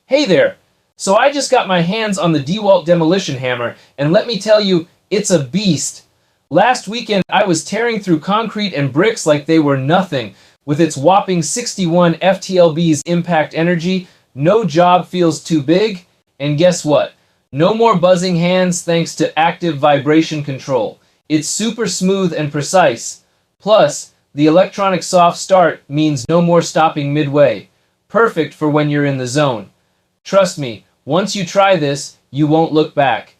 Hey there! So I just got my hands on the DeWalt demolition hammer, and let me tell you, it's a beast. Last weekend I was tearing through concrete and bricks like they were nothing. With its whopping 61 FTLB's impact energy, no job feels too big, and guess what? No more buzzing hands thanks to active vibration control. It's super smooth and precise. Plus, the electronic soft start means no more stopping midway. Perfect for when you're in the zone. Trust me, once you try this, you won't look back.